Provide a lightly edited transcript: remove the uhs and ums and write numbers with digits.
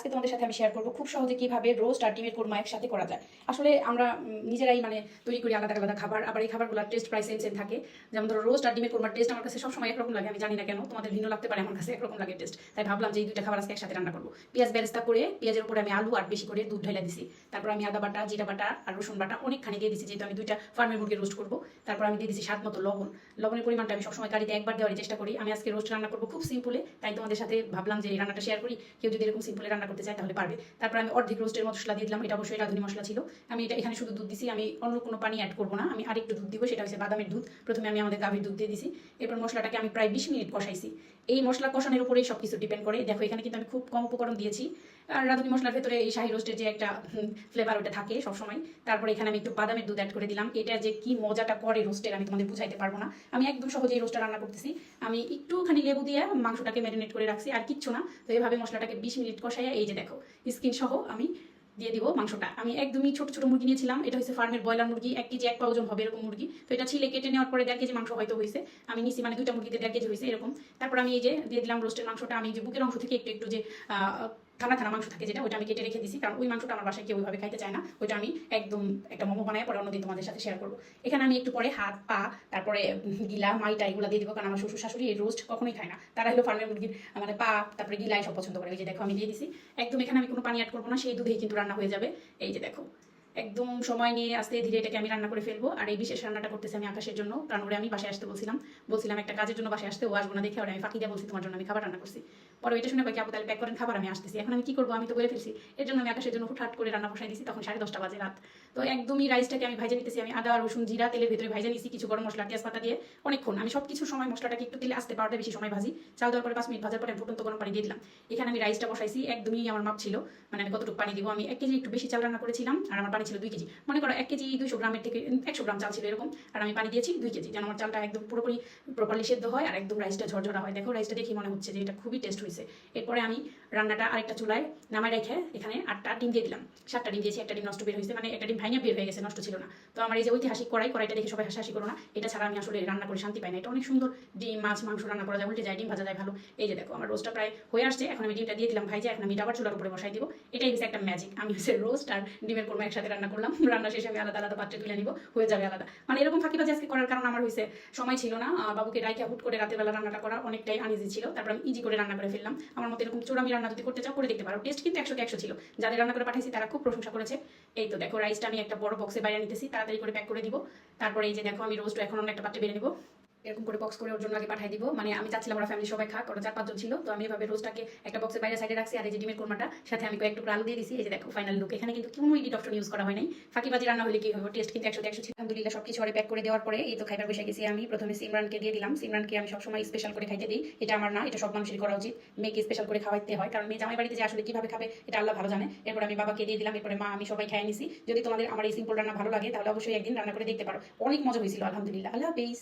আজকে তোমাদের সাথে আমি শেয়ার করবো খুব সহজে কিভাবে রোস্ট আর ডিমের কোরমা একসাথে করা যায়। আসলে আমরা নিজেরাই মানে তৈরি করি আলাদা আলাদা খাবার, আবার এই খাবারগুলোর টেস্ট প্রায় সেম সেম থাকে। যেমন ধরো রোস্ট আর ডিমের কোরমার টেস্ট আমার কাছে সবসময় একরকম লাগে, আমি জানি না কেন, তোমাদের ভিন্ন লাগতে পারে, আমার কাছে একরকম লাগে টেস্ট। তাই ভাবলাম যে এই দুইটা খাবার আজকে একসাথে রান্না করবো। পেঁয়াজ বেরেস্তা করে পেঁয়াজের উপরে আমি আলু আর বেশি করে দুধ ঢেলে দিছি। তারপর আমি আদা বাটা, জিরা বাটা আর রসুন বাটা অনেকখানি দিয়ে দিছি, যেহেতু আমি দুইটা ফার্মের মুরগি রোস্ট করবো। তারপর আমি দিয়ে দিছি স্বাদ মতো লবণ। লবণের পরিমাণটা আমি সবসময় কারিতে একবার দেওয়ার চেষ্টা করি। আমি আজকে রোস্ট রান্না করবো খুব সিম্পলে, তাই তোমাদের সাথে ভাবলাম যে এই রান্নাটা শেয়ার করি। কেউ যদি এরকম সিম্পলে রান্না করতে চায় তাহলে পারবে। তারপর আমি অর্ধেক রোস্টের মশলা দিয়ে দিলাম, এটা অবশ্যই রাঁধুনি মশলা ছিল। আমি এটা এখানে শুধু দুধ দিছি, আমি অন্য কোনো পানি অ্যাড করবো না, আমি আরেকটু দুধ দিব, সেটা হচ্ছে বাদামের দুধ। প্রথমে আমি আমাদের গাভীর দুধ দিয়ে দিছি। এরপর মশলাটাকে আমি প্রায় 20 মিনিট কষাইছি। এই মশলা কষানোর উপরেই সব কিছু ডিপেন্ড করে। দেখো এখানে কিন্তু আমি খুব কম উপকরণ দিয়েছি, আর রাঁধুনি মশলার ভেতরে এই শাহী রোস্টের যে একটা ফ্লেভার ওটা থাকে সবসময়। তারপরে এখানে আমি একটু বাদামের দুধ অ্যাড করে দিলাম। এটা যে কি মজাটা করে রোস্টের আমি তোমাদের বুঝাইতে পারবো না। আমি একদম সহজে এই রোস্টটা রান্না করতেছি। আমি একটুখানি লেবু দিয়ে মাংসটাকে ম্যারিনেট করে রাখছি, আর কিচ্ছু না। তো এইভাবে মশলাটাকে 20 মিনিট কষাইয়া এই যে দেখো স্কিন সহ আমি দিয়ে দিব মাংসটা। আমি একদমই ছোট ছোট মুরগি নিয়েছিলাম, এটা হচ্ছে ফার্মের ব্রয়লার মুরগি, 1 কেজি 1 পা ওজন হবে এরকম মুরগি। তো এটা ছিলে কেটে নেওয়ার পরে 1.5 কেজি মাংস হয়তো হয়েছে। আমি নিছি মানে দুইটা মুরগিতে 1.5 কেজি হয়েছে এরকম। তারপর আমি এই যে দিয়ে দিলাম রোস্টের মাংসটা। আমি যে বুকের অংশ থেকে একটু একটু যে থানা থানা মাংস থাকে যেটা, ওইটা আমি কেটে রেখে দিছি, কারণ ওই মাংসটা আমার বাসায় কেউ ওইভাবে খাইতে চায় না। ওইটা আমি একদম একটা মোমো বানায় পরে অন্যদিন তোমাদের সাথে শেয়ার করবো। এখানে আমি একটু পরে হাত পা তারপরে গিলা মাইটা এগুলো দিয়ে দিব, কারণ আমার শ্বশুর শাশুড়ি এই রোস্ট কখনোই খায় না। তারা হলো ফার্মের মুরগির মানে পা তারপরে গিলা সব পছন্দ করে। ওই যে দেখো আমি দিয়ে দিছি একদম। এখানে আমি কোনো পানি অ্যাড করবো না, সেই দুধেই কিন্তু রান্না হয়ে যাবে। এই যে দেখো একদম সময় নিয়ে আস্তে ধীরে এটাকে আমি রান্না করে ফেলবো। আর এই বিশেষ রান্নাটা করতেছি আমি আকাশের জন্য, কারণ ওরে আমি বাসায় আসতে বলছিলাম একটা কাজের জন্য বাসায় আসতে, ও আসবো না দেখে ওরা আমি ফাঁকি দিয়ে বলছি তোমার জন্য আমি খাবার রান্না করছি। পরে এটা শুনে কয়েক আপু তাহলে প্যাক করেন খাবার, আমি আসতেছি। এখন আমি কি করবো, আমি তো বলে ফেলছি। এর জন্য আমি আকাশের জন্য হুটহাট করে রান্না বসাই দিছি। তখন 10:30 বাজে রাত। তো একদমই রাইসটাকে আমি ভাইজে নিতেছি। আমি আদা রসুন জিরা তেলের ভিতরে ভাইজে নিছি, কিছু গরম মশলা তেজপাতা দিয়ে অনেকক্ষণ। আমি সব কিছু সময় মশলাটাকে একটু তেলে আসতে পারতে বেশি সময় ভাজি। চাল দেওয়ার পরে 5 মিনিট ভাজার পরে ফুটন্ত গরম পানি দিয়ে দিলাম। এখানে আমি রাইসটা বসাইছি, একদমই আমার মাপ ছিল, মানে আমি কতটুকু পানি দিব। আমি 1 কেজি একটু বেশি চাল রান্না করেছিলাম, আর আমার পানি ছিল 2 কেজি। মনে করো 1 কেজি 200 গ্রামের থেকে 100 গ্রাম চাল ছিল এরকম, আর আমি পানি দিয়েছি 2 কেজি, যেন আমার চালটা একদম পুরোপুরি প্রপারলি সেদ্ধ হয় আর একদম রাইসটা ঝরঝরা হয়। দেখো রাইসটা দেখি মনে হচ্ছে যে এটা খুবই টেস্ট হয়েছে। এরপরে আমি রান্নাটা আরেকটা চুলায় নামায় রেখে এখানে 8টা ডিম দিয়ে দিলাম। 7টা ডিম দিয়েছি, একটা ডিম নষ্ট বের হয়েছে, মানে একটা ডিম ভাঙিয়া বের হয়ে গেছে, নষ্ট ছিল না। তো আমার এই যে ঐতিহাসিক কড়াইটা দেখে সবাই হাসাহাসি করো না, এটা ছাড়া আমি আসলে রান্না করে শান্তি পাই না। এটা অনেক সুন্দর, ডিম মাছ মাংস রান্না করা যায়, উল্টে যায়, ডিম ভাজা যায় ভালো। এই যে দেখো আমার রোস্টটা প্রায় হয়ে আসছে। এখন আমি ডিমটা দিয়ে দিলাম ভাইজা, এখন আমি এটা আবার চুলার উপরে বসাই দিব। এটাই হচ্ছে একটা ম্যাজিক। আমি হচ্ছে রোস্ট আর ডিমের কোরমা একসাথে রান্না করলাম। রান্না শেষে আমি আলাদা আলাদা পাত্রে তুলে নিব, হয়ে যাবে আলাদা। মানে এরকম ফাঁকিবাজি আজকে করার কারণ আমার হয়েছে সময় ছিল না। বাবুকে ডাইকা হুট করে রাতের বেলা রান্নাটা করা অনেকটাই আনইজি ছিল। তারপর আমি ইজি করে রান্না করে ফেললাম। আমার মতো এরকম চূড়ামি রান্না যদি করতে চাও করে দেখতে পারো। টেস্ট কিন্তু 100 কে 100 ছিল। যাদের রান্না করে পাঠাইছি তারা খুব প্রশংসা করেছে। এই তো দেখো রাইসটা আমি একটা বড় বক্সে বাইরে নিতেছি, তাড়াতাড়ি করে প্যাক করে দিব। তারপরে এই যে দেখো আমি রোস্ট এখন অন্য একটা পাত্রে বেড়ে নিব। এরকম করে বক্স করে ওর জন্য আগে পাঠিয়ে দিব। মানে আমি চাচ্ছিলাম ওরা ফ্যামিলি সবাই খাক, ওরা 4-5 জন ছিল। তো আমি এভাবে রোস্টটাকে একটা বক্সের বাইরে সাইডে রাখছি, আর এই যে ডিমের কোরমাটা সাথে আমি কয়েকটু আলু দিয়ে দিছি। এই যে দেখো ফাইনাল লুক। এখানে কিন্তু কোনো এডিট অপশন ইউজ করা হয় নাই। ফাঁকিবাজি রান্না হলে কি হবে, টেস্ট কিন্তু 100 তে 100 ছিল। আলহামদুলিল্লাহ সবকিছু আরে প্যাক করে দেওয়ার পরে এই তো খাইবার বসে গেছি আমি। প্রথমে সিমরানকে দিয়ে দিলাম। সিমরানকে আমি সবসময় স্পেশাল করে খাইতে দিই, এটা আমার না, এটা সব মানুষেরই করা উচিত। মেয়েকে স্পেশাল করে খাওয়াইতে হয়, কারণ মেয়ে জামাই বাড়িতে যে আসলে কিভাবে খাবে এটা আল্লাহ ভালো জানে। এরপর আমি বাবাকে দিয়ে দিলাম, এরপরে মা আমি সবাই খাই নিছি। যদি তোমাদের আমার এই সিম্পল রান্না ভালো লাগে তাহলে অবশ্যই একদিন রান্না করে দেখতে পারো। অনেক মজা হয়েছিল আলহামদুলিল্লাহ। আল্লাহ হাফেজ।